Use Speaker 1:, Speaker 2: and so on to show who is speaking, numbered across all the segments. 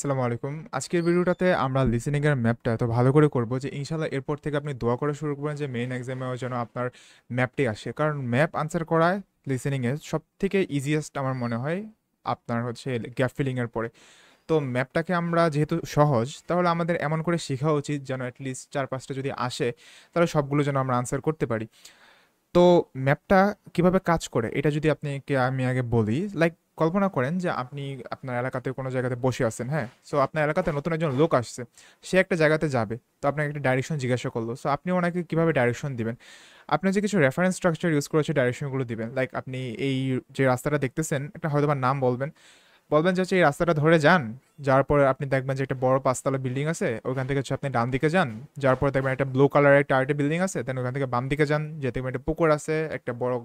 Speaker 1: আসসালামু আলাইকুম। আজকের ভিডিওটাতে আমরা লিসেনিং এর ম্যাপটা এত ভালো করে করব যে ইনশাআল্লাহ এরপর থেকে আপনি দোয়া করা শুরু করবেন যে মেইন এক্সামেও যেন আপনার ম্যাপটি আসে। কারণ ম্যাপ আনসার করায় লিসেনিং এর সবথেকে ইজিয়েস্ট আমার মনে হয় আপনার হচ্ছে গ্যাপ ফিলিং এর পরে। তো ম্যাপটাকে আমরা যেহেতু সহজ, তাহলে আমাদের এমন করে শেখা উচিত যেন অ্যাটলিস্ট ৪-৫টা যদি আসে, তাহলে সবগুলো যেন আমরা আনসার করতে পারি। তো ম্যাপটা কিভাবে কাজ করে এটা যদি আমি আগে বলি, লাইক কল্পনা করেন যে আপনি আপনার এলাকাতে কোনো জায়গাতে বসে আছেন, হ্যাঁ? সো আপনার এলাকাতে নতুন একজন লোক আসছে, সে একটা জায়গাতে যাবে, তো আপনাকে একটা ডাইরেকশন জিজ্ঞাসা করলো, সো আপনি ওনাকে কিভাবে ডাইরেকশন দিবেন? আপনি যে কিছু রেফারেন্স স্ট্রাকচার ইউজ করেছে ডাইরেকশনগুলো দিবেন, লাইক আপনি এই যে রাস্তাটা দেখতেছেন একটা হয়তো বা নাম বলবেন, বলবেন যে হচ্ছে এই রাস্তাটা ধরে যান, যার পরে আপনি দেখবেন যে একটা বড় ৫ তলা বিল্ডিং আছে, ওখান থেকে হচ্ছে আপনি ডান দিকে যান, যার পরে দেখবেন একটা ব্লু কালারের একটা আরেকটা বিল্ডিং আছে, দেন ওখান থেকে বাম দিকে যান, যে দেখবেন একটা পুকুর আছে, একটা বড়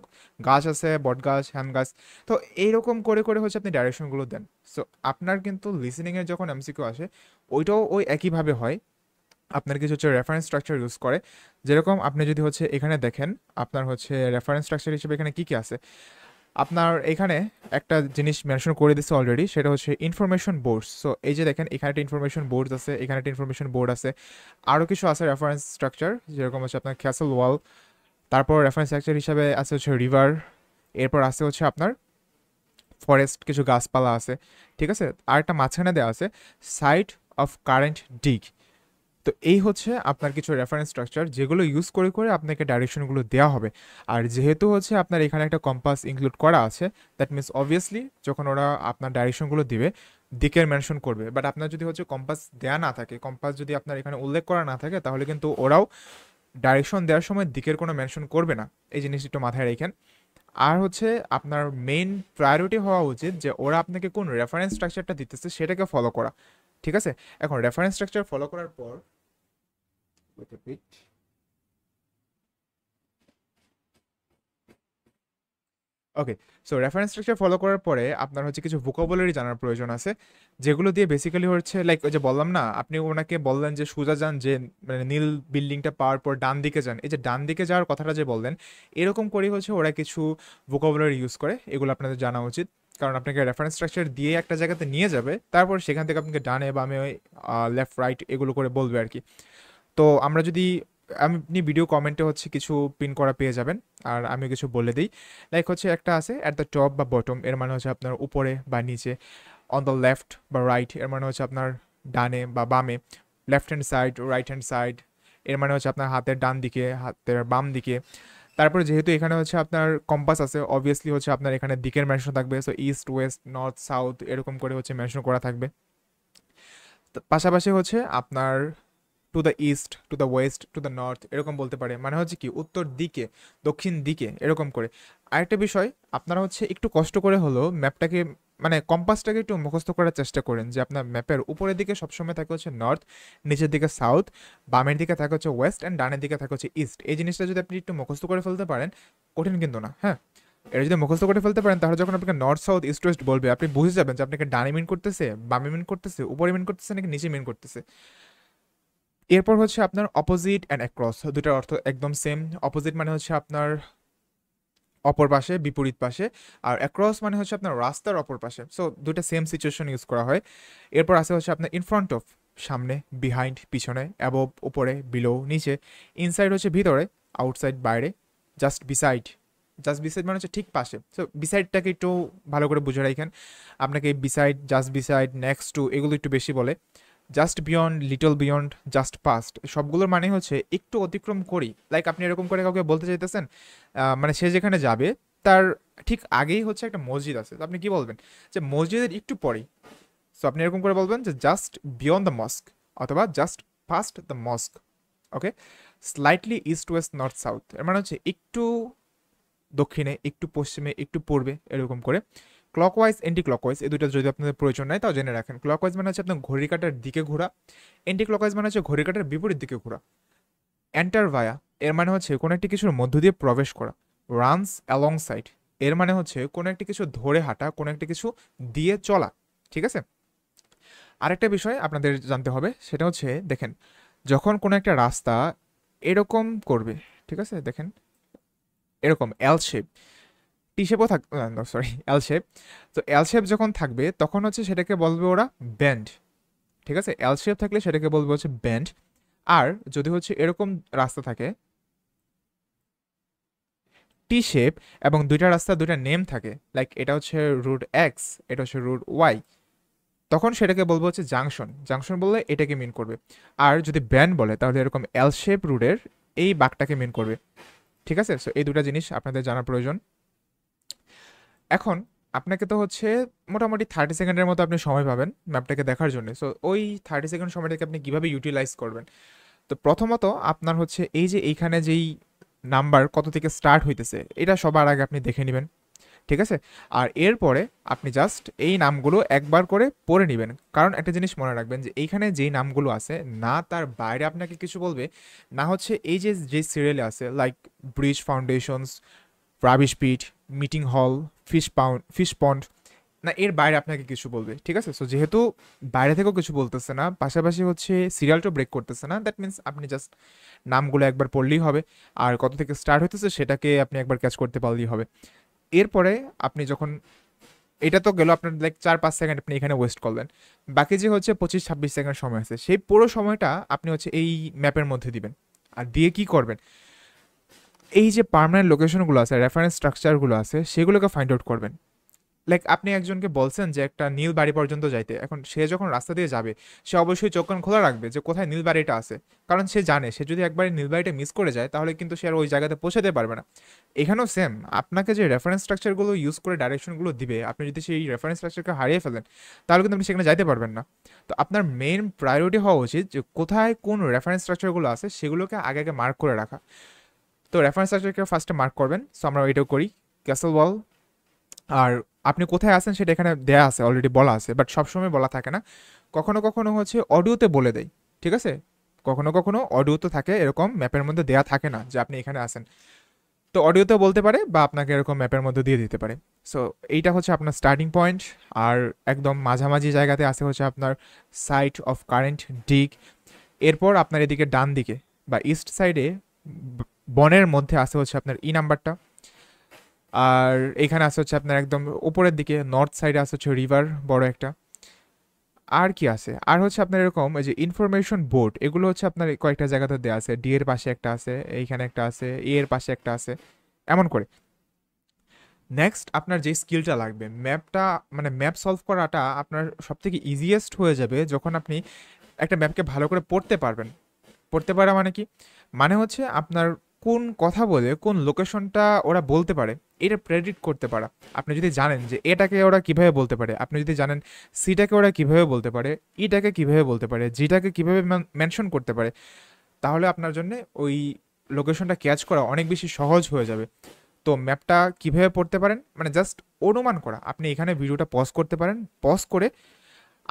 Speaker 1: গাছ আছে, বট গাছ, হ্যাম গাছ। তো এইরকম করে করে হচ্ছে আপনি ডাইরেকশনগুলো দেন। সো আপনার কিন্তু লিসেনিংয়ের যখন এমসিকিউ আসে, ওইটাও ওই একইভাবে হয়। আপনার কিছু হচ্ছে রেফারেন্স স্ট্রাকচার ইউজ করে, যেরকম আপনি যদি হচ্ছে এখানে দেখেন, আপনার হচ্ছে রেফারেন্স স্ট্রাকচার হিসেবে এখানে কি কি আছে। আপনার এখানে একটা জিনিস মেনশন করে দিচ্ছে অলরেডি, সেটা হচ্ছে ইনফরমেশন বোর্ডস। সো এই যে দেখেন এখানে একটা ইনফরমেশন বোর্ড আছে, এখানে একটা ইনফরমেশন বোর্ড আছে, আরও কিছু আছে রেফারেন্স স্ট্রাকচার, যেরকম হচ্ছে আপনার ক্যাসেল ওয়াল। তারপর রেফারেন্স স্ট্রাকচার হিসাবে আছে হচ্ছে রিভার। এরপর আছে হচ্ছে আপনার ফরেস্ট, কিছু গাছপালা আছে, ঠিক আছে। আর একটা মাঝখানে দেওয়া আছে সাইট অফ কারেন্ট ডিগ। তো এই হচ্ছে আপনার কিছু রেফারেন্স স্ট্রাকচার, যেগুলো ইউজ করে করে আপনাকে ডাইরেকশনগুলো দেওয়া হবে। আর যেহেতু হচ্ছে আপনার এখানে একটা কম্পাস ইনক্লুড করা আছে, দ্যাট মিনস অবভিয়াসলি যখন ওরা আপনার ডাইরেকশনগুলো দিবে দিকের মেনশন করবে। বাট আপনার যদি হচ্ছে কম্পাস দেয়া না থাকে, কম্পাস যদি আপনার এখানে উল্লেখ করা না থাকে, তাহলে কিন্তু ওরাও ডাইরেকশন দেওয়ার সময় দিকের কোনো মেনশন করবে না। এই জিনিসটা একটু মাথায় রাখেন। আর হচ্ছে আপনার মেইন প্রায়োরিটি হওয়া উচিত যে ওরা আপনাকে কোন রেফারেন্স স্ট্রাকচারটা দিতেছে সেটাকে ফলো করা, ঠিক আছে। এখন রেফারেন্স স্ট্রাকচার ফলো করার পর, wait a bit. Okay, so reference structure follow করার পরে আপনার হচ্ছে কিছু ভোকাবুলারি জানার প্রয়োজন আছে, যেগুলো দিয়ে বেসিক্যালি হচ্ছে লাইক ওই যে বললাম না, আপনি ওনাকে বললেন যে সোজা যান, যে মানে নীল বিল্ডিংটা পাওয়ার পর ডান দিকে যান, এই যে ডান দিকে যাওয়ার কথাটা যে বললেন, এরকম করেই হচ্ছে ওরা কিছু ভোকাবুলারি ইউজ করে, এগুলো আপনাদের জানা উচিত। কারণ আপনাকে রেফারেন্স স্ট্রাকচার দিয়ে একটা জায়গাতে নিয়ে যাবে, তারপর সেখান থেকে আপনাকে ডানে বামে লেফট রাইট এগুলো করে বলবে আর কি। তো আমরা যদি, আপনি ভিডিও কমেন্টে হচ্ছে কিছু পিন করা পেয়ে যাবেন, আর আমি কিছু বলে দিই। লাইক হচ্ছে একটা আছে অ্যাট দ্য টপ বা বটম, এর মানে হচ্ছে আপনার উপরে বা নিচে। অন দ্য লেফট বা রাইট, এর মানে হচ্ছে আপনার ডানে বা বামে। Left hand side, right hand side, এর মানে হচ্ছে আপনার হাতের ডান দিকে, হাতের বাম দিকে। তারপরে যেহেতু এখানে হচ্ছে আপনার কম্পাস আছে, অবভিয়াসলি হচ্ছে আপনার এখানে দিকের মেনশন থাকবে, so east West north south এরকম করে হচ্ছে মেনশন করা থাকবে। পাশাপাশি হচ্ছে আপনার to the east, to the West, to the north এরকম বলতে পারে, মানে হচ্ছে কি উত্তর দিকে, দক্ষিণ দিকে এরকম করে। আরেকটা বিষয়, আপনারা হচ্ছে একটু কষ্ট করে হলেও ম্যাপটাকে, মানে কম্পাসটাকে একটু মুখস্থ করার চেষ্টা করেন, যে আপনার ম্যাপের উপরের দিকে সবসময় থাকে হচ্ছে নর্থ, নিচের দিকে সাউথ, বামের দিকে থাকে হচ্ছে ওয়েস্ট, অ্যান্ড ডানের দিকে থাকে হচ্ছে ইস্ট। এই জিনিসটা যদি আপনি একটু মুখস্থ করে ফেলতে পারেন, কঠিন কিন্তু না, হ্যাঁ। এটা যদি মুখস্থ করে ফেলতে পারেন, তাহলে যখন আপনাকে নর্থ সাউথ ইস্ট ওয়েস্ট বলবে, আপনি বুঝে যাবেন যে আপনাকে ডানে মিন করতেছে, বামে মিন করতেছে, উপরে মিন করতেছে নাকি নিচে মিন করতেছে। এরপর হচ্ছে আপনার অপোজিট অ্যান্ড অ্যাক্রস, দুটার অর্থ একদম সেম। অপোজিট মানে হচ্ছে আপনার অপর পাশে, বিপরীত পাশে। আর অ্যাক্রস মানে হচ্ছে আপনার রাস্তার অপর পাশে। সো দুটা সেম সিচুয়েশন ইউজ করা হয়। এরপর আছে হচ্ছে আপনার ইন ফ্রন্ট অফ, সামনে, বিহাইন্ড পিছনে, অ্যাবভ উপরে, বিলো নিচে, ইনসাইড হচ্ছে ভিতরে, আউটসাইড বাইরে, জাস্ট বিসাইড। জাস্ট বিসাইড মানে হচ্ছে ঠিক পাশে। সো বিসাইডটাকে একটু ভালো করে বুঝে রাখেন। আপনাকে beside, just beside, next to এগুলো একটু বেশি বলে। Just beyond, little beyond, just past, সবগুলোর মানে হচ্ছে একটু অতিক্রম করি। লাইক আপনি এরকম করে কাউকে বলতে চাইতেছেন, মানে সে যেখানে যাবে তার ঠিক আগেই হচ্ছে একটা মসজিদ আছে, তো আপনি কি বলবেন যে মসজিদের একটু পরেই। সো আপনি এরকম করে বলবেন যে জাস্ট বিয়ন্ড দ্য মস্ক, অথবা just past the mosque. Okay, slightly east West north south, এর মানে হচ্ছে একটু দক্ষিণে, একটু পশ্চিমে, একটু পূর্বে, এরকম করে। ক্লকওয়াইজ, এন্টি ক্লকওয়াইজ, এই দুটো যদি আপনাদের প্রয়োজন নাই তাও জেনে রাখেন। ক্লকওয়াইজ মানে হচ্ছে আপনার ঘড়ি কাঁটার দিকে ঘোরা, এন্টি ক্লকওয়াইজ মানে হচ্ছে ঘড়ি কাঁটার বিপরীত দিকে ঘোরা। এন্টার ভায়া, এর মানে হচ্ছে কোনো একটি কিছুর মধ্য দিয়ে প্রবেশ করা। রানস অ্যালং সাইড, এর মানে হচ্ছে কোনো একটি কিছু ধরে হাঁটা, কোনো একটি কিছু দিয়ে চলা, ঠিক আছে। আরেকটা বিষয় আপনাদের জানতে হবে, সেটা হচ্ছে দেখেন, যখন কোনো একটা রাস্তা এরকম করবে, ঠিক আছে, দেখেন এরকম এল শেপ, টি শেপও থাক, সরি এল শেপ। তো এল শেপ যখন থাকবে তখন হচ্ছে সেটাকে বলবে ওরা ব্যান্ড, ঠিক আছে? এল শেপ থাকলে সেটাকে বলবো হচ্ছে বেন্ড। আর যদি হচ্ছে এরকম রাস্তা থাকে টি শেপ এবং দুইটা রাস্তা দুইটা নেম থাকে, লাইক এটা হচ্ছে রুট এক্স, এটা হচ্ছে রুট ওয়াই, তখন সেটাকে বলবো হচ্ছে জাংশন। জাংশন বললে এটাকে মিন করবে। আর যদি ব্যান্ড বলে তাহলে এরকম এল শেপ রুটের এই বাঁকটাকে মিন করবে। ঠিক আছে? সো এই দুটা জিনিস আপনাদের জানার প্রয়োজন। এখন আপনাকে তো হচ্ছে মোটামুটি 30 সেকেন্ডের মতো আপনি সময় পাবেন ম্যাপটাকে দেখার জন্য। সো ওই 30 সেকেন্ড সময়টাকে আপনি কিভাবে ইউটিলাইজ করবেন? তো প্রথমত আপনার হচ্ছে এই যে এইখানে যেই নাম্বার কত থেকে স্টার্ট হইতেছে এটা সবার আগে আপনি দেখে নেবেন। ঠিক আছে? আর এরপরে আপনি জাস্ট এই নামগুলো একবার করে পড়ে নেবেন, কারণ একটা জিনিস মনে রাখবেন যে এইখানে যেই নামগুলো আছে না তার বাইরে আপনাকে কিছু বলবে, না হচ্ছে এই যে যে সিরিয়ালে আছে like bridge foundations, rubbish pit, meeting হল, ফিশ পন্ড, না এর বাইরে আপনাকে কিছু বলবে। ঠিক আছে? সো যেহেতু বাইরে থেকেও কিছু বলতেছে না, পাশাপাশি হচ্ছে সিরিয়ালটাও ব্রেক করতেছে না, দ্যাট মিনস আপনি জাস্ট নামগুলো একবার পড়লেই হবে। আর কত থেকে স্টার্ট হতেছে সেটাকে আপনি একবার ক্যাচ করতে পারলেই হবে। এরপরে আপনি যখন, এটা তো গেল আপনার লাইক 4-5 সেকেন্ড আপনি এখানে ওয়েস্ট করলেন, বাকি যে হচ্ছে 25-26 সেকেন্ড সময় আছে সেই পুরো সময়টা আপনি হচ্ছে এই ম্যাপের মধ্যে দিবেন। আর দিয়ে কি করবেন, এই যে পার্মানেন্ট লোকেশনগুলো আছে, রেফারেন্স স্ট্রাকচারগুলো আছে, সেগুলোকে ফাইন্ড আউট করবেন। লাইক আপনি একজনকে বলছেন যে একটা নীল বাড়ি পর্যন্ত যাইতে, এখন সে যখন রাস্তা দিয়ে যাবে সে অবশ্যই চোখ কান খোলা রাখবে যে কোথায় নীল বাড়িটা আছে, কারণ সে জানে সে যদি একবার নীল বাড়িটা মিস করে যায় তাহলে কিন্তু সে আর ওই জায়গাতে পৌঁছাতে পারবে না। এখানেও সেম, আপনাকে যে রেফারেন্স স্ট্রাকচারগুলো ইউজ করে ডাইরেকশনগুলো দিবে, আপনি যদি সেই রেফারেন্স স্ট্রাকচারকে হারিয়ে ফেলেন তাহলে কিন্তু আপনি সেখানে যাইতে পারবেন না। তো আপনার মেইন প্রায়োরিটি হওয়া উচিত যে কোথায় কোন রেফারেন্স স্ট্রাকচারগুলো আছে সেগুলোকে আগে আগে মার্ক করে রাখা। তো রেফারেন্স স্ট্রাকচারকে ফার্স্টে মার্ক করবেন। সো আমরা এটাও করি, ক্যাসেল ওয়াল। আর আপনি কোথায় আছেন সেটা এখানে দেয়া আছে, অলরেডি বলা আছে, বাট সবসময় বলা থাকে না, কখনো কখনো হচ্ছে অডিওতে বলে দেয়। ঠিক আছে? কখনো কখনো অডিওতে থাকে, এরকম ম্যাপের মধ্যে দেয়া থাকে না যে আপনি এখানে আছেন, তো অডিওতে বলতে পারে বা আপনাকে এরকম ম্যাপের মধ্যে দিয়ে দিতে পারে। সো এইটা হচ্ছে আপনার স্টার্টিং পয়েন্ট। আর একদম মাঝামাঝি জায়গাতে আছে হচ্ছে আপনার সাইট অফ কারেন্ট ডিগ। এরপর আপনার এদিকে ডান দিকে বা ইস্ট সাইডে বনের মধ্যে আছে হচ্ছে আপনার ই নাম্বারটা। আর এখানে আছে হচ্ছে আপনার একদম উপরের দিকে নর্থ সাইডে আছে হচ্ছে রিভার বড় একটা। আর কি আছে, আর হচ্ছে আপনার এরকম এই যে ইনফরমেশন বোর্ড, এগুলো হচ্ছে আপনার কয়েকটা জায়গাতে দেওয়া আছে, ডি এর পাশে একটা আছে, এইখানে একটা আছে, এ এর পাশে একটা আছে, এমন করে। নেক্সট আপনার যে স্কিলটা লাগবে ম্যাপটা, মানে ম্যাপ সলভ করাটা আপনার সব থেকে ইজিয়েস্ট হয়ে যাবে যখন আপনি একটা ম্যাপকে ভালো করে পড়তে পারবেন। পড়তে পারা মানে কি, মানে হচ্ছে আপনার কোন কথা বলে কোন লোকেশনটা ওরা বলতে পারে এটা প্রেডিক্ট করতে পারা। আপনি যদি জানেন যে এটাকে ওরা কিভাবে বলতে পারে, আপনি যদি জানেন সিটাকে ওরা কিভাবে বলতে পারে, ইটাকে কিভাবে বলতে পারে, জিটাকে কিভাবে মেনশন করতে পারে, তাহলে আপনার জন্য ওই লোকেশনটা ক্যাচ করা অনেক বেশি সহজ হয়ে যাবে। তো ম্যাপটা কিভাবে পড়তে পারেন, মানে জাস্ট অনুমান করা। আপনি এখানে ভিডিওটা পজ করতে পারেন, পজ করে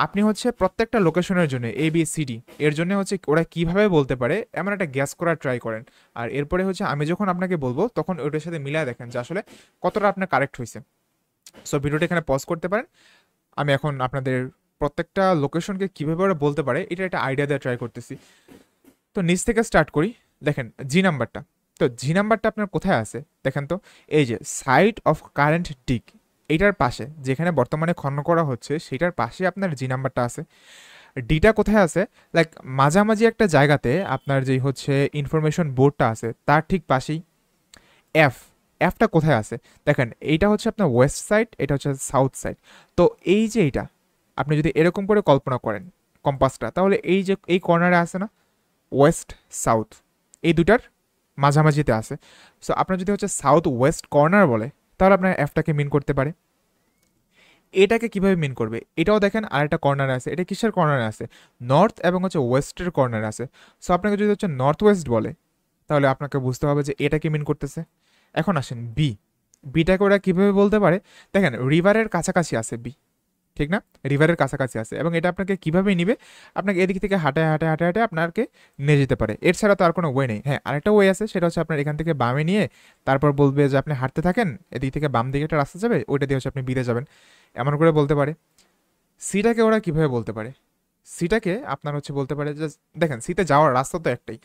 Speaker 1: আপনি হচ্ছে প্রত্যেকটা লোকেশনের জন্য এ বি সি ডি এর জন্য হচ্ছে ওরা কিভাবে বলতে পারে এমন একটা গ্যাস করার ট্রাই করেন। আর এরপরে হচ্ছে আমি যখন আপনাকে বলবো তখন ওইটার সাথে মিলায় দেখেন যে আসলে কতটা আপনার কারেক্ট হয়েছে। সো ভিডিওটা এখানে পজ করতে পারেন। আমি এখন আপনাদের প্রত্যেকটা লোকেশনকে কীভাবে ওরা বলতে পারে এটা একটা আইডিয়া দেওয়া ট্রাই করতেছি। তো নিচ থেকে স্টার্ট করি। দেখেন জি নাম্বারটা, তো জি নাম্বারটা আপনার কোথায় আছে দেখেন তো, এই যে সাইট অফ কারেন্ট ডিগ, এইটার পাশে যেখানে বর্তমানে খনন করা হচ্ছে সেটার পাশে আপনার জি নাম্বারটা আছে। ডিটা কোথায় আছে, লাইক মাঝামাঝি একটা জায়গাতে আপনার যেই হচ্ছে ইনফরমেশন বোর্ডটা আছে তার ঠিক পাশেই। এফ, এফটা কোথায় আছে দেখেন, এইটা হচ্ছে আপনার ওয়েস্ট সাইড, এটা হচ্ছে সাউথ সাইড। তো এই যে এইটা আপনি যদি এরকম করে কল্পনা করেন কম্পাসটা, তাহলে এই যে এই কর্নারে আছে না ওয়েস্ট সাউথ, এই দুটার মাঝামাঝিতে আছে। সো আপনার যদি হচ্ছে সাউথ ওয়েস্ট কর্নার বলে তাহলে আপনার এফটাকে মিন করতে পারে। এটাকে কিভাবে মিন করবে এটাও দেখেন, আরেকটা কর্নারে আছে, এটা কিসের কর্নারে আছে, নর্থ এবং হচ্ছে ওয়েস্টের কর্নারে আছে। সো আপনাকে যদি হচ্ছে নর্থ ওয়েস্ট বলে তাহলে আপনাকে বুঝতে হবে যে এটাকে মিন করতেছে। এখন আসেন বি, বিটাকে ওরা কীভাবে বলতে পারে, দেখেন রিভারের কাছাকাছি আছে বি, ঠিক না, রিভারের কাছাকাছি আছে, এবং এটা আপনাকে কীভাবে নিবে, আপনাকে এদিক থেকে হাঁটায় হাঁটায় হাঁটায় হাঁটায় আপনাকে নিয়ে যেতে পারে, এর ছাড়া তো আর কোনো ওয়ে নেই। হ্যাঁ আরেকটা ওয়ে আছে, সেটা হচ্ছে আপনার এখান থেকে বামে নিয়ে তারপর বলবে যে আপনি হাঁটতে থাকেন, এদিক থেকে বাম দিকে একটা রাস্তা যাবে, ওইটা দিয়ে হচ্ছে আপনি বিদে যাবেন, এমন করে বলতে পারে। সিটাকে ওরা কীভাবে বলতে পারে, সিটাকে আপনার হচ্ছে বলতে পারে যে দেখেন সিতে যাওয়ার রাস্তা তো একটাই,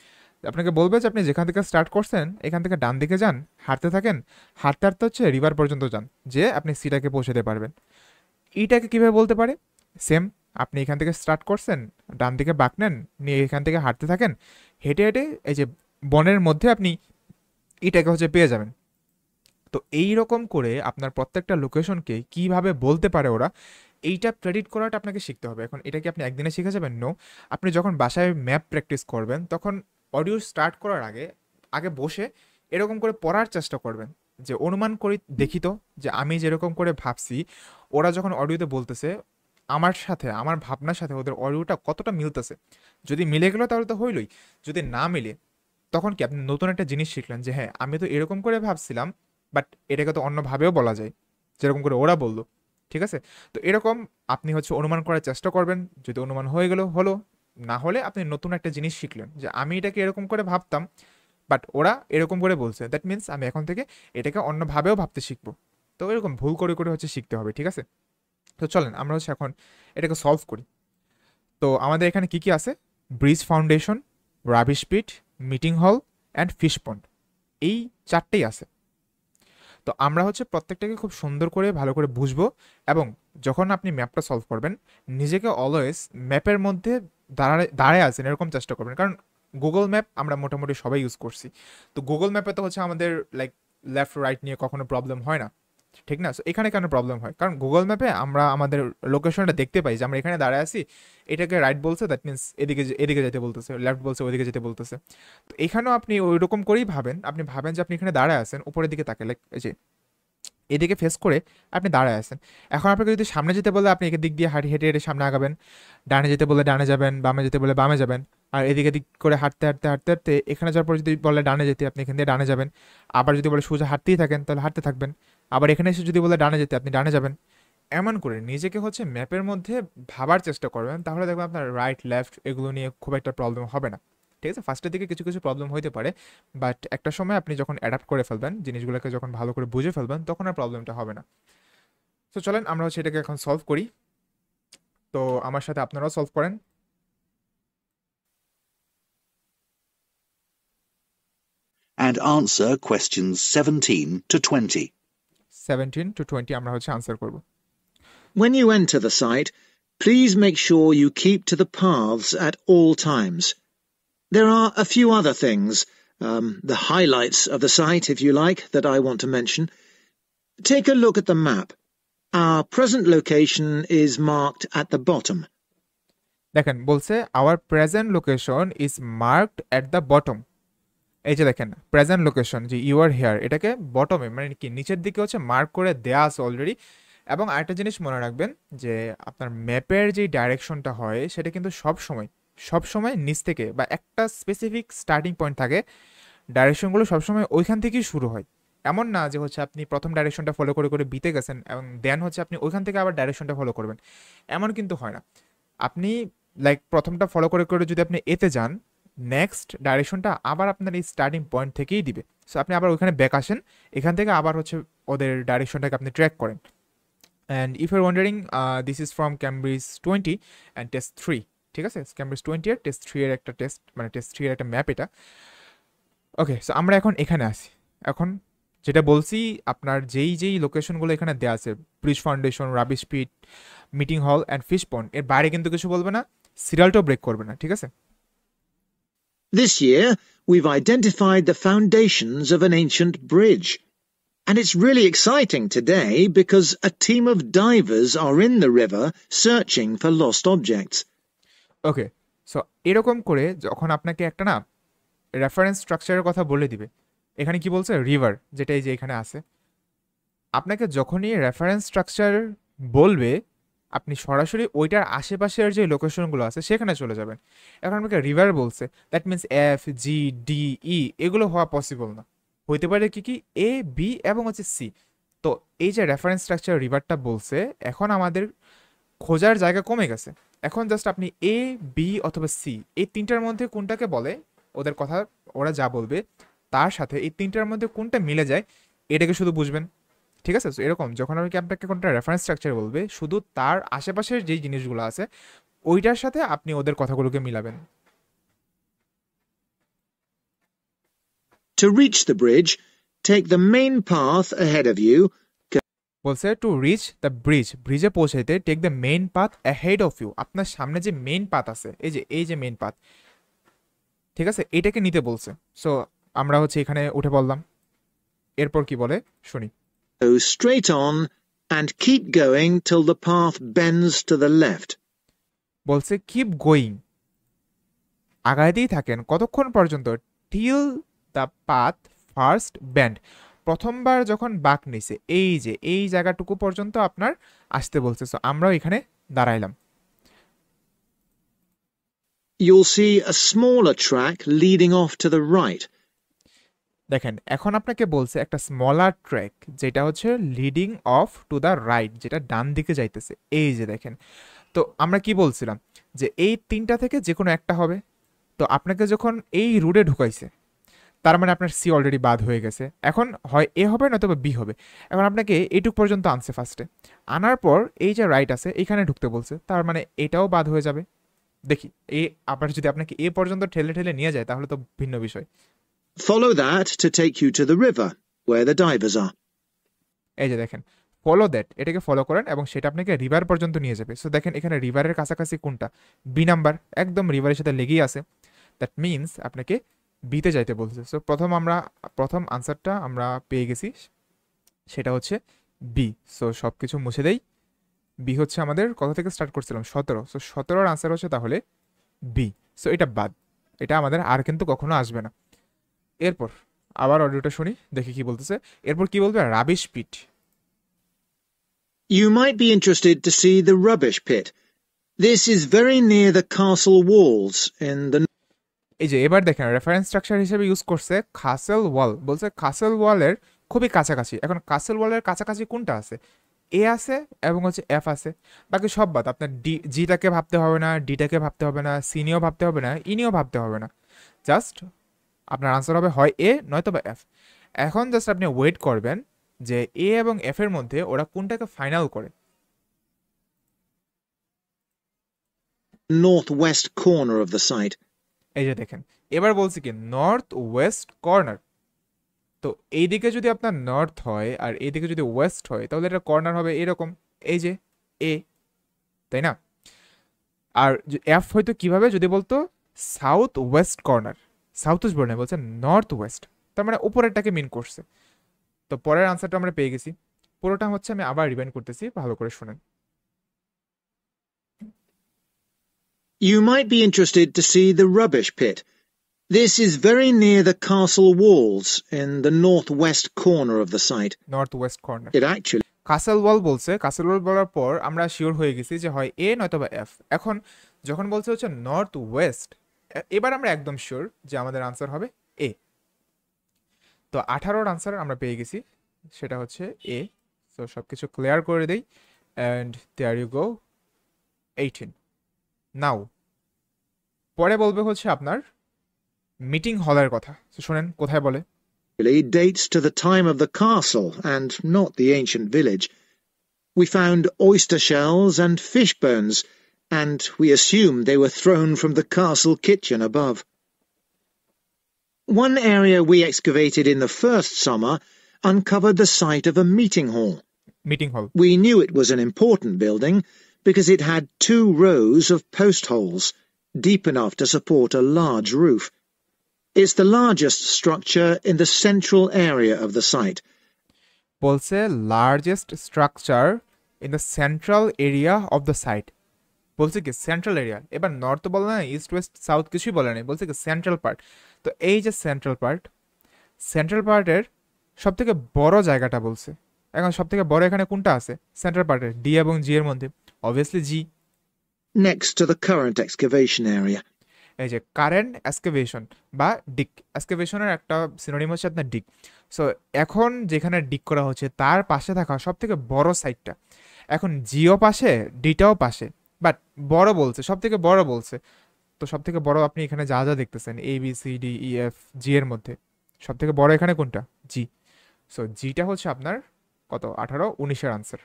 Speaker 1: আপনাকে বলবে যে আপনি যেখান থেকে স্টার্ট করছেন এখান থেকে ডান দিকে যান, হাঁটতে থাকেন, হাঁটতে হাঁটতে হচ্ছে রিভার পর্যন্ত যান, যে আপনি সিটাকে পৌঁছাতে পারবেন। ইটাকে কীভাবে বলতে পারে, সেম আপনি এখান থেকে স্টার্ট করছেন, ডান দিকে বাঁক নেন, নিয়ে এখান থেকে হাঁটতে থাকেন, হেঁটে হেঁটে এই যে বনের মধ্যে আপনি এটাকে হচ্ছে পেয়ে যাবেন। তো এই রকম করে আপনার প্রত্যেকটা লোকেশনকে কিভাবে বলতে পারে ওরা, এইটা প্রেডিক্ট করাটা আপনাকে শিখতে হবে। এখন এটা কি আপনি একদিনে শিখে যাবেন? নো। আপনি যখন বাসায় ম্যাপ প্র্যাকটিস করবেন তখন অডিও স্টার্ট করার আগে আগে বসে এরকম করে পড়ার চেষ্টা করবেন, যে অনুমান করি দেখি তো যে আমি যেরকম করে ভাবছি ওরা যখন অডিওতে বলতেছে আমার সাথে, আমার ভাবনার সাথে ওদের অডিওটা কতটা মিলতেছে। যদি মিলে গেলো তাহলে তো হইলই, যদি না মিলে তখন কি আপনি নতুন একটা জিনিস শিখলেন যে হ্যাঁ আমি তো এরকম করে ভাবছিলাম, বাট এটাকে তো অন্যভাবেও বলা যায়, যেরকম করে ওরা বললো। ঠিক আছে? তো এরকম আপনি হচ্ছে অনুমান করার চেষ্টা করবেন, যদি অনুমান হয়ে গেল হলো, না হলে আপনি নতুন একটা জিনিস শিখলেন যে আমি এটাকে এরকম করে ভাবতাম, বাট ওরা এরকম করে বলছে, দ্যাট মিন্স আমি এখন থেকে এটাকে অন্যভাবেও ভাবতে শিখবো। তো এরকম ভুল করে করে হচ্ছে শিখতে হবে। ঠিক আছে? তো চলেন আমরা হচ্ছে এখন এটাকে সলভ করি। তো আমাদের এখানে কি কি আছে? Bridge foundation, rubbish pit, meeting hall and fish pond, এই চারটেই আছে। তো আমরা হচ্ছে প্রত্যেকটাকে খুব সুন্দর করে ভালো করে বুঝবো, এবং যখন আপনি ম্যাপটা সলভ করবেন নিজেকে অলওয়েজ ম্যাপের মধ্যে দাঁড়ায় আছেন এরকম চেষ্টা করবেন, কারণ গুগল ম্যাপ আমরা মোটামুটি সবাই ইউজ করছি। তো গুগল ম্যাপে তো হচ্ছে আমাদের লাইক লেফট রাইট নিয়ে কখনো প্রবলেম হয় না, ঠিক না? সো এখানে কেন প্রবলেম হয়? কারণ গুগল ম্যাপে আমরা আমাদের লোকেশনটা দেখতে পাই যে আমরা এখানে দাঁড়ায় আছি, এটাকে রাইট বলছে, দ্যাট মিন্স এদিকে এদিকে যেতে বলতেছে, লেফট বলছে ওইদিকে যেতে বলতেছে। তো এখানেও আপনি ওই রকম করেই ভাবেন, আপনি ভাবেন যে আপনি এখানে দাঁড়ায় আছেন উপরের দিকে তাকে, লাইক এই যে এদিকে ফেস করে আপনি দাঁড়ায় আছেন। এখন আপনাকে যদি সামনে যেতে বলে আপনি এদিক দিয়ে হাঁটি হেঁটে হেঁটে সামনে আগাবেন, ডানে যেতে বলে ডানে যাবেন, বামে যেতে বলে বামে যাবেন, আর এদিকে দিক করে হাঁটতে হাঁটতে হাঁটতে হাঁটতে এখানে যাওয়ার পর যদি বলে ডানে যেতে আপনি এখান দিয়ে ডানে যাবেন, আবার যদি বলে সোজা হাঁটতেই থাকেন তাহলে হাঁটতে থাকবেন, আবার এখানে এসে যদি বলে ডানে যেতে আপনি ডানে যাবেন। এমন করে নিজেকে হচ্ছে ম্যাপের মধ্যে ভাবার চেষ্টা করবেন, তাহলে দেখবেন আপনার রাইট লেফট এগুলো নিয়ে খুব একটা প্রবলেম হবে না। ঠিক আছে? ফার্স্টের দিকে কিছু কিছু প্রবলেম হইতে পারে, বাট একটা সময় আপনি যখন অ্যাডাপ্ট করে ফেলবেন, জিনিসগুলোকে যখন ভালো করে বুঝে ফেলবেন, তখন আর প্রবলেমটা হবে না। তো চলেন আমরা হচ্ছে এটাকে এখন সলভ করি। তো আমার সাথে আপনারাও সলভ করেন।
Speaker 2: And answer questions 17 to 20.
Speaker 1: 17 to 20 আমরা হচ্ছে আনসার করব।
Speaker 3: When you enter the site, please make sure you keep to the paths at all times. There are a few other things, the highlights of the site, if you like, that I want to mention. Take a look at the map. Our present location is marked at the bottom.
Speaker 1: দেখেন বলছে our present location is marked at the bottom। এই যে দেখেন present location যে you R hair, এটাকে বটমে মানে কি নিচের দিকে হচ্ছে মার্ক করে দেয়া আছে অলরেডি। এবং আরেকটা জিনিস মনে রাখবেন যে আপনার ম্যাপের যে ডাইরেকশনটা হয় সেটা কিন্তু সব সময় নিচ থেকে বা একটা স্পেসিফিক স্টার্টিং পয়েন্ট থাকে, ডাইরেকশনগুলো সবসময় ওইখান থেকেই শুরু হয়। এমন না যে হচ্ছে আপনি প্রথম ডাইরেকশনটা ফলো করে করে বিতে গেছেন এবং দেন হচ্ছে আপনি ওইখান থেকে আবার ডাইরেকশনটা ফলো করবেন, এমন কিন্তু হয় না। আপনি লাইক প্রথমটা ফলো করে করে যদি আপনি এতে যান, নেক্সট ডাইরেকশনটা আবার আপনার এই স্টার্টিং পয়েন্ট থেকেই দিবে। সো আপনি আবার ওইখানে ব্যাক আসেন, এখান থেকে আবার হচ্ছে ওদের ডাইরেকশনটাকে আপনি ট্র্যাক করেন। And if your wandering, this is from Cambridge 20 and test 3। ঠিক আছে? ক্যামব্রিজ 20 এর টেস্ট 3 এর একটা টেস্ট, মানে টেস্ট 3 এর একটা ম্যাপ এটা। ওকে, সো আমরা এখন এখানে আসি। এখন যেটা বলছি, আপনার যেই যেই লোকেশনগুলো এখানে দেওয়া আছে, bridge foundation, rubbish pit, meeting hall and fish pond, এর বাইরে কিন্তু কিছু বলবে না, সিরিয়ালটাও ব্রেক করবে না। ঠিক আছে?
Speaker 3: This year, we've identified the foundations of an ancient bridge. And it's really exciting today because a team of divers are in the river searching for lost objects.
Speaker 1: Okay, so এরকম করে যখন আপনাকে একটা না রেফারেন্স স্ট্রাকচারের কথা বলে দিবে, এখানে কি বলছে রিভার, যেটা এই যে এখানে আছে, আপনাকে যখনই রেফারেন্স স্ট্রাকচার বলবে আপনি সরাসরি ওইটার আশেপাশের যে লোকেশনগুলো আছে সেখানে চলে যাবেন। এখন আমাকে রিভার বলছে, that means F G D E এগুলো হওয়া পসিবল না, হইতে পারে কি কি এ বি এবং হচ্ছে সি। তো এই যে রেফারেন্স স্ট্রাকচার রিভারটা বলছে, এখন আমাদের খোঁজার জায়গা কমে গেছে। এখন জাস্ট আপনি এ বি অথবা সি এই তিনটার মধ্যে কোনটাকে বলে, ওদের কথা ওরা যা বলবে তার সাথে এই তিনটার মধ্যে কোনটা মিলে যায় এটাকে শুধু বুঝবেন। ঠিক আছে? তো এরকম যখন আর কি আপনাকে কোনটা রেফারেন্স স্ট্রাকচার বলবে, শুধু তার আশেপাশের যেই জিনিসগুলো আছে ওইটার সাথে আপনি ওদের কথাগুলোকে মিলাবেন।
Speaker 3: To reach the bridge, take the main path ahead of you.
Speaker 1: বলছে টু রিচ দ্য ব্রিজ, ব্রিজে পৌঁছাইতে take the main path ahead of you, আপনার সামনে যে মেইন পাথ আছে, এই যে মেইন পাথ, ঠিক আছে, এটাকে নিতে বলছে। সো আমরা হচ্ছে এখানে উঠে পড়লাম। এরপর কি বলে শুনি।
Speaker 3: Go straight on and keep going till the path bends to the left.
Speaker 1: বলছে কিপ গোয়িং, আগাইতেই থাকেন কতক্ষণ পর্যন্ত, till the path first band, প্রথমবার যখন বাঁক নিছে, এই যে এই জায়গাটুকু পর্যন্ত আপনার আসতে বলছে। সো আমরাও এখানে দাঁড়াইলাম।
Speaker 3: You'll see a smaller track leading off to the right.
Speaker 1: দেখেন এখন আপনাকে বলছে একটা স্মলার ট্র্যাক, যেটা হচ্ছে leading of to the right, যেটা ডান দিকে যাইতেছে। এই যে দেখেন, তো আমরা কি বলছিলাম যে এই তিনটা থেকে যে কোনো একটা হবে। তো আপনাকে যখন এই রুটে ঢুকাইছে, তার মানে আপনার সি অলরেডি বাদ হয়ে গেছে। এখন হয় এ হবে নয়তো বা বি হবে। এখন আপনাকে এইটুক পর্যন্ত আনছে ফার্স্টে, আনার পর এই যে রাইট আছে এইখানে ঢুকতে বলছে, তার মানে এটাও বাদ হয়ে যাবে। দেখি এ আবার যদি আপনাকে এ পর্যন্ত ঠেলে ঠেলে নিয়ে যায় তাহলে তো ভিন্ন বিষয়।
Speaker 3: Follow that to take you to the river, where the divers are.
Speaker 1: এই যে দেখেন ফলো দ্যাট, এটাকে ফলো করেন এবং সেটা আপনাকে রিভার পর্যন্ত নিয়ে যাবে। সো দেখেন এখানে রিভারের কাছাকাছি কোনটা, বি নাম্বার, একদম রিভারের সাথে লেগেই আছে। দ্যাট মিনস আপনাকে বিতে যাইতে বলছে। সো প্রথম আনসারটা আমরা পেয়ে গেছি, সেটা হচ্ছে বি। সো সব কিছু মুছে দেই। বি হচ্ছে আমাদের কত থেকে স্টার্ট করছিলাম, 17। সো 17-র আনসার হচ্ছে তাহলে বি। সো এটা বাদ, এটা আমাদের আর কিন্তু কখনো আসবে না। এরপর আবার অডিওটা শুনি, দেখি কি বলতেছে। এরপর কি বলবে, rubbish pit.
Speaker 3: You might be interested to see the rubbish pit. This is very near the castle walls in the...
Speaker 1: এই যে এবার দেখেন রেফারেন্স স্ট্রাকচার হিসেবে ইউজ করছে কাসেল ওয়াল, বলছে কাসেল ওয়ালের খুবই কাছাকাছি। এখন কাসেল ওয়ালের কাছাকাছি কোনটা আছে, এ আছে এবং হচ্ছে এফ আছে, বাকি সব বাদ। আপনার জিটাকে ভাবতে হবে না, ডিটাকে ভাবতে হবে না, সিনিও ভাবতে হবে না, ইনিও ভাবতে হবে না, জাস্ট আপনার আনসার হবে হয় এ নয়তো বা এফ। এখন জাস্ট আপনি ওয়েট করবেন যে এ এবং এফ এর মধ্যে ওরা কোনটাকে ফাইনাল করে।
Speaker 3: northwest corner of the site.
Speaker 1: এই যে দেখেন এবার বলছি কি নর্থ ওয়েস্ট কর্নার। তো এইদিকে যদি আপনার নর্থ হয় আর এইদিকে যদি ওয়েস্ট হয় তাহলে এটা কর্নার হবে এরকম, এই যে এ, তাই না? আর এফ হয়তো কিভাবে যদি বলতো south West corner, south West বলে বলছে নর্থ ওয়েস্ট, তার মানে উপরেরটাকে মিন করছে। তো পরের আনসারটা আমরা পেয়ে গেছি। পুরোটা হচ্ছে আমি আবার রিভাইন্ড করতেছি, ভালো করে শুনেন।
Speaker 3: You might be interested to see the rubbish pit. This is very near the castle walls in the northwest corner of the site.
Speaker 1: North west corner,
Speaker 3: It actually...
Speaker 1: castle wall বলছে। Castle ওয়াল বলার পর আমরা sure হয়ে গেছি যে হয় এ নয়তো বা এফ। এখন যখন বলছে হচ্ছে নর্থ ওয়েস্ট, এবার আমরা একদম শিওর যে আমাদের আনসার হবে এ। তো 18-র আনসার আমরা পেয়ে গেছি, সেটা হচ্ছে এ। সো সব কিছু ক্লিয়ার করে দেই অ্যান্ড দেয়ার ইউ গো 18। নাও পরে বলবে হচ্ছে আপনার মিটিং হলের কথা। তো শোনেন কোথায় বলে।
Speaker 3: dates to the time of the castle and not the ancient village. We found oyster shells and fish bones, and we assumed they were thrown from the castle kitchen above. One area we excavated in the first summer uncovered the site of a meeting hall.
Speaker 1: Meeting হল,
Speaker 3: We knew it was an important building because it had 2 rows of post holes, deep enough to support a large roof. It's the largest structure in the central area of the site.
Speaker 1: বলছে largest structure in the central area of the site. বলছে কি central area, এবার north বলে না, east West south কিছুই বলে নাই, বলছে কি সেন্ট্রাল পার্ট। তো এই যে সেন্ট্রাল পার্টের সব থেকে বড় জায়গাটা বলছে। এখন সব থেকে বড় এখানে কোনটা আছে সেন্ট্রাল পার্টের, ডি এবং জি এর মধ্যে? Obviously G.
Speaker 3: Next to the current excavation area.
Speaker 1: এই যে কারেন্ট এক্সকেভেশন বা ডিক, এক্সকেভেশনের একটা সিনোনিম হচ্ছে আপনার ডিক। সো এখন যেখানে ডিক করা হচ্ছে তার পাশে থাকা সব থেকে বড় সাইটটা, এখন জিও পাশে ডিটাও পাশে, বাট বড় বলছে, সব থেকে বড় বলছে। তো সব থেকে বড় আপনি এখানে যা যা দেখতেছেন A B C D E F G এর মধ্যে সব থেকে বড় এখানে কোনটা, জি। সো জিটা হচ্ছে আপনার কত 18, 19-এর আনসার।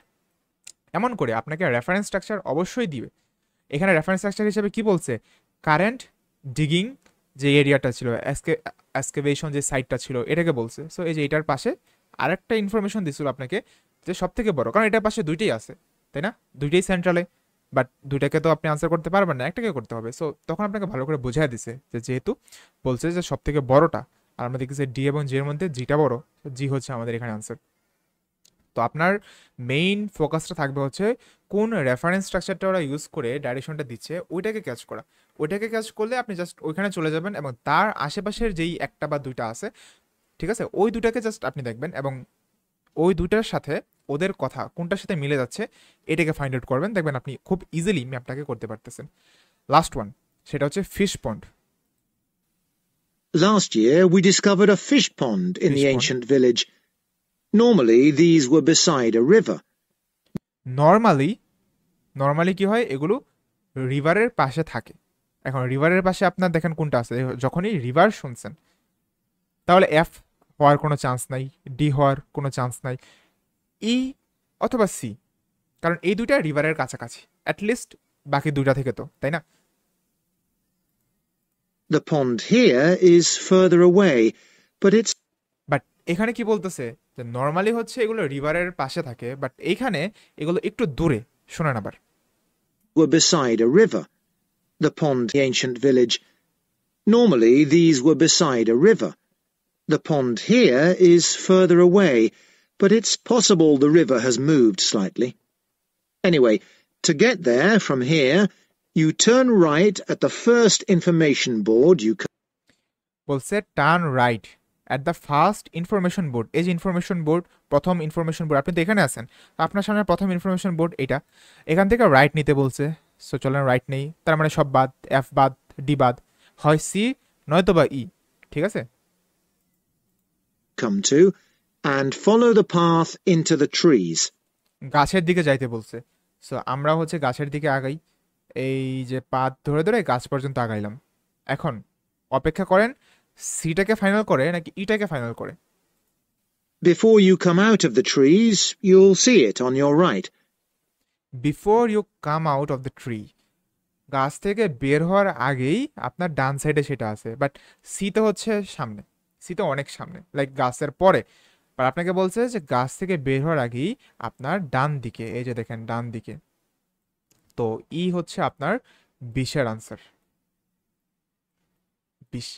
Speaker 1: এমন করে আপনাকে রেফারেন্স স্ট্রাকচার অবশ্যই দিবে। এখানে রেফারেন্স স্ট্রাকচার হিসেবে কি বলছে, কারেন্ট ডিগিং যে এরিয়াটা ছিল, এক্সকেভেশন যে সাইটটা ছিল এটাকে বলছে। সো এই যে এটার পাশে আরেকটা ইনফরমেশন দিছিল আপনাকে, যে সব থেকে বড়, কারণ এটার পাশে দুইটাই আছে, তাই না? দুইটাই সেন্ট্রালে, বাট দুইটাকে তো আপনি আনসার করতে পারবেন না, একটাকে করতে হবে। সো তখন আপনাকে ভালো করে বোঝাই দিছে যে যেহেতু বলছে যে সব থেকে বড়টা, আর আমরা দেখতেছি ডি এবং জি এর মধ্যে জিটা বড়, জি হচ্ছে আমাদের এখানে আনসার। তো আপনার মেইন ফোকাসটা থাকবে হচ্ছে কোন রেফারেন্স স্ট্রাকচারটা ওরা ইউজ করে ডাইরেকশনটা দিচ্ছে ওইটাকে ক্যাচ করা। ওইটাকে ক্যাচ করলে আপনি জাস্ট ওইখানে চলে যাবেন এবং তার আশেপাশের যেই একটা বা দুইটা আছে, ঠিক আছে, ওই দুটাকে জাস্ট আপনি দেখবেন এবং ওই দুটার সাথে ওদের কথা কোনটার সাথে মিলে যাচ্ছে এটাকে ফাইন্ড আউট করবেন, দেখবেন আপনি খুব ইজিলি ম্যাপটাকে করতে পারতেছেন। লাস্ট ওয়ান, সেটা হচ্ছে fish pond.
Speaker 3: Last year we discovered a fish pond in
Speaker 1: Fish
Speaker 3: the
Speaker 1: pond.
Speaker 3: ancient village. Normally these were beside a river.
Speaker 1: Normally কি হয়, এগুলো রিভারের পাশে থাকে। এখন রিভারের পাশে আপনার দেখেন কোনটা আছে, যখনই রিভার শুনছেন তাহলে এফ হওয়ার কোনো চান্স নাই, ডি হওয়ার কোনো চান্স নাই, ই অথবা সি, কারণ এই দুইটা রিভারের কাছাকাছি, অ্যাটলিস্ট বাকি দুইটা থেকে তো, তাই না?
Speaker 3: The pond here is further away, but it's
Speaker 1: but এখানে কি বলতেছে যে নর্মালি হচ্ছে এগুলো রিভারের পাশে থাকে, বাট এইখানে এগুলো একটু দূরে। শোনেন আবার,
Speaker 3: were beside a river. The pond in the ancient village. Normally these were beside a river. The pond here is further away, but it's possible the river has moved slightly. Anyway, to get there from here, you turn right at the first information board you
Speaker 1: বলছে turn right at the first information board. এই যে information board, প্রথম information board, আপনি তো এখানে আছেন, আপনার সামনে প্রথম ইনফরমেশন বোর্ড এটা, এখান থেকে রাইট নিতে বলছে। সো চলেন রাইট নেই, তার মানে সব বাদ, এফ বাদ, ডি বাদ, হয় সি নয়তো বা ই, ঠিক আছে?
Speaker 3: come to, and follow the path into the trees.
Speaker 1: গাছের দিকে যাইতে বলছে। সো আমরা হচ্ছে গাছের দিকে আগাই, এই যে পাত ধরে ধরে গাছ পর্যন্ত আগাইলাম। এখন অপেক্ষা করেন সিটাকে ফাইনাল করে নাকি ইটাকে ফাইনাল করে।
Speaker 3: Before you come out of the trees, you'll see it on your right.
Speaker 1: Before you come out of the tree, গাছ থেকে বের হওয়ার আগেই আপনার ডান সাইডে সেটা আছে, বাট সিতে হচ্ছে সামনে, সিতে অনেক সামনে, লাইক গাছের পরে। বাট আপনাকে বলছে যে গাছ থেকে বের হওয়ার আগেই আপনার ডান দিকে, এই যে দেখেন ডান দিকে। তো ই হচ্ছে আপনার 20-এর answer, 20।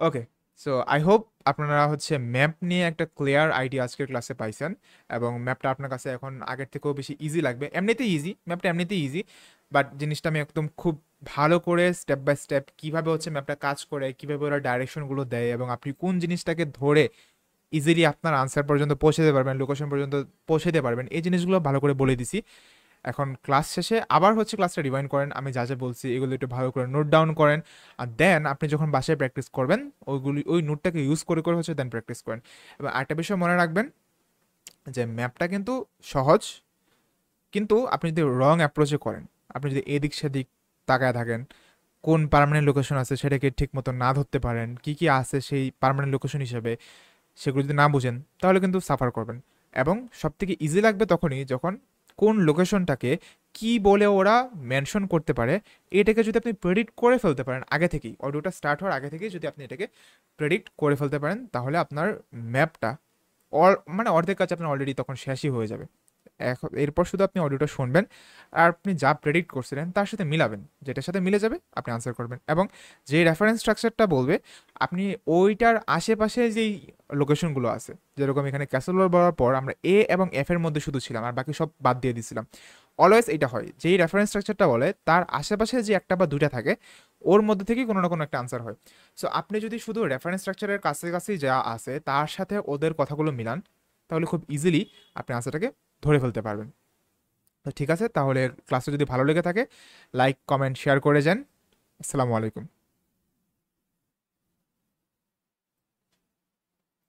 Speaker 1: Okay, so I hope আপনারা হচ্ছে ম্যাপ নিয়ে একটা ক্লিয়ার আইডিয়া আজকের ক্লাসে পাইছেন এবং ম্যাপটা আপনার কাছে এখন আগের থেকেও বেশি ইজি লাগবে। এমনিতেই ইজি, ম্যাপটা এমনিতেই ইজি, বাট জিনিসটা আমি একদম খুব ভালো করে স্টেপ বাই স্টেপ কীভাবে হচ্ছে ম্যাপটা কাজ করে, কীভাবে ওরা ডাইরেকশনগুলো দেয় এবং আপনি কোন জিনিসটাকে ধরে ইজিলি আপনার আনসার পর্যন্ত পৌঁছে দিতে পারবেন, লোকেশন পর্যন্ত পৌঁছে দিতে পারবেন, এই জিনিসগুলো ভালো করে বলে দিছি। এখন ক্লাস শেষে আবার হচ্ছে ক্লাসটা রিভাইন্ড করেন, আমি যা যা বলছি এগুলো একটু ভালো করে নোট ডাউন করেন, আর দেন আপনি যখন বাসায় প্র্যাকটিস করবেন ওই নোটটাকে ইউজ করে করে হচ্ছে দেন প্র্যাকটিস করেন। এবং একটা বিষয় মনে রাখবেন যে ম্যাপটা কিন্তু সহজ, কিন্তু আপনি যদি রং অ্যাপ্রোচে করেন, আপনি যদি এদিক সেদিক তাকায় থাকেন, কোন পার্মানেন্ট লোকেশন আছে সেটাকে ঠিক মতো না ধরতে পারেন, কি কি আছে সেই পার্মানেন্ট লোকেশন হিসেবে, সেগুলো যদি না বুঝেন তাহলে কিন্তু সাফার করবেন। এবং সবথেকে ইজি লাগবে তখনই যখন কোন লোকেশনটাকে কি বলে ওরা মেনশন করতে পারে এটাকে যদি আপনি প্রেডিক্ট করে ফেলতে পারেন আগে থেকেই, অডিওটা স্টার্ট হওয়ার আগে থেকেই যদি আপনি এটাকে প্রেডিক্ট করে ফেলতে পারেন, তাহলে আপনার ম্যাপটা মানে অর্ধেক কাজ আপনার অলরেডি তখন শেষই হয়ে যাবে। এখন এরপর শুধু আপনি অডিওটা শুনবেন আর আপনি যা প্রেডিক্ট করছিলেন তার সাথে মিলাবেন, যেটার সাথে মিলে যাবে আপনি আনসার করবেন। এবং যে রেফারেন্স স্ট্রাকচারটা বলবে আপনি ওইটার আশেপাশে যেই লোকেশনগুলো আছে, যেরকম এখানে ক্যাসেল বলার পর আমরা এ এবং এফ এর মধ্যে শুধু ছিলাম আর বাকি সব বাদ দিয়ে দিয়েছিলাম। অলওয়েজ এটা হয়, যেই রেফারেন্স স্ট্রাকচারটা বলে তার আশেপাশে যে একটা বা দুইটা থাকে ওর মধ্যে থেকেই কোনো না কোনো একটা আনসার হয়। সো আপনি যদি শুধু রেফারেন্স স্ট্রাকচারের কাছাকাছি যা আছে তার সাথে ওদের কথাগুলো মিলান তাহলে খুব ইজিলি আপনি আনসারটাকে ধরে ফেলতে পারবেন। তো ঠিক আছে, তাহলে ক্লাসে যদি ভালো লেগে থাকে লাইক কমেন্ট শেয়ার করে যান। আসসালামু আলাইকুম।